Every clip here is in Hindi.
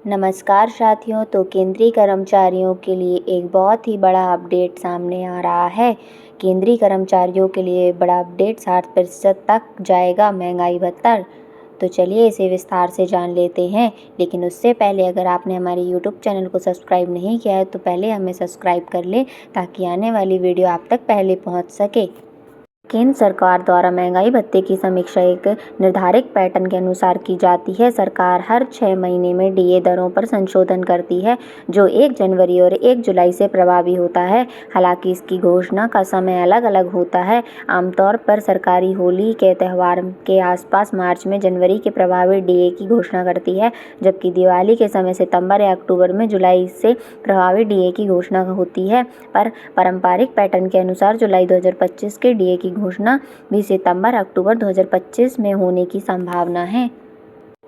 नमस्कार साथियों। तो केंद्रीय कर्मचारियों के लिए एक बहुत ही बड़ा अपडेट सामने आ रहा है। केंद्रीय कर्मचारियों के लिए बड़ा अपडेट, 60% तक जाएगा महंगाई भत्ता। तो चलिए इसे विस्तार से जान लेते हैं। लेकिन उससे पहले अगर आपने हमारे यूट्यूब चैनल को सब्सक्राइब नहीं किया है तो पहले हमें सब्सक्राइब कर लें ताकि आने वाली वीडियो आप तक पहले पहुंच सके। केंद्र सरकार द्वारा महंगाई भत्ते की समीक्षा एक निर्धारित पैटर्न के अनुसार की जाती है। सरकार हर 6 महीने में डीए दरों पर संशोधन करती है, जो 1 जनवरी और 1 जुलाई से प्रभावी होता है। हालांकि इसकी घोषणा का समय अलग अलग होता है। आमतौर पर सरकारी होली के त्यौहार के आसपास मार्च में जनवरी के प्रभावी डीए की घोषणा करती है, जबकि दिवाली के समय सितंबर या अक्टूबर में जुलाई से प्रभावी डीए की घोषणा होती है। पर पारंपरिक पैटर्न के अनुसार जुलाई 2025 के डीए की घोषणा भी सितंबर-अक्टूबर 2025 में होने की संभावना है।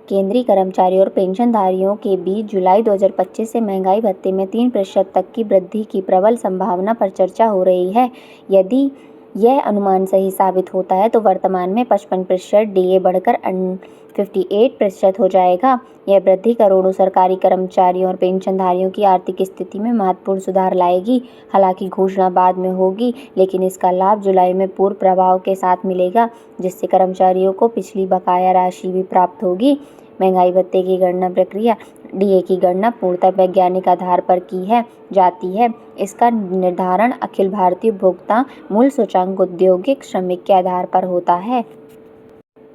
केंद्रीय कर्मचारियों और पेंशनधारियों के बीच जुलाई 2025 से महंगाई भत्ते में 3% तक की वृद्धि की प्रबल संभावना पर चर्चा हो रही है। यदि यह अनुमान सही साबित होता है तो वर्तमान में 55% डीए बढ़कर 58% हो जाएगा। यह वृद्धि करोड़ों सरकारी कर्मचारियों और पेंशनधारियों की आर्थिक स्थिति में महत्वपूर्ण सुधार लाएगी। हालांकि घोषणा बाद में होगी, लेकिन इसका लाभ जुलाई में पूर्ण प्रभाव के साथ मिलेगा, जिससे कर्मचारियों को पिछली बकाया राशि भी प्राप्त होगी। महंगाई भत्ते की गणना प्रक्रिया डीए की गणना पूर्णतः वैज्ञानिक आधार पर की जाती है। इसका निर्धारण अखिल भारतीय उपभोक्ता मूल्य सूचकांक औद्योगिक श्रमिक के आधार पर होता है।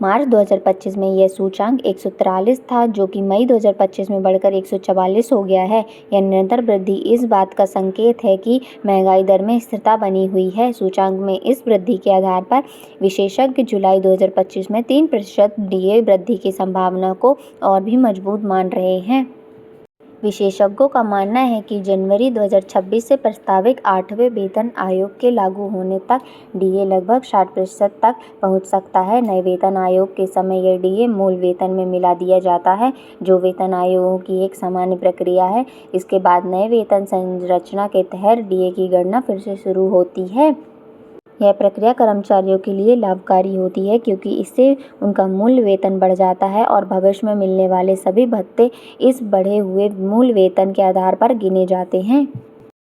मार्च 2025 में यह सूचकांक 143 था, जो कि मई 2025 में बढ़कर 144 हो गया है। यह निरंतर वृद्धि इस बात का संकेत है कि महंगाई दर में स्थिरता बनी हुई है। सूचकांक में इस वृद्धि के आधार पर विशेषज्ञ जुलाई 2025 में 3% डीए वृद्धि की संभावना को और भी मजबूत मान रहे हैं। विशेषज्ञों का मानना है कि जनवरी 2026 से प्रस्तावित 8वें वेतन आयोग के लागू होने तक डीए लगभग 60% तक पहुंच सकता है। नए वेतन आयोग के समय यह डीए मूल वेतन में मिला दिया जाता है, जो वेतन आयोगों की एक सामान्य प्रक्रिया है। इसके बाद नए वेतन संरचना के तहत डीए की गणना फिर से शुरू होती है। यह प्रक्रिया कर्मचारियों के लिए लाभकारी होती है, क्योंकि इससे उनका मूल वेतन बढ़ जाता है और भविष्य में मिलने वाले सभी भत्ते इस बढ़े हुए मूल वेतन के आधार पर गिने जाते हैं।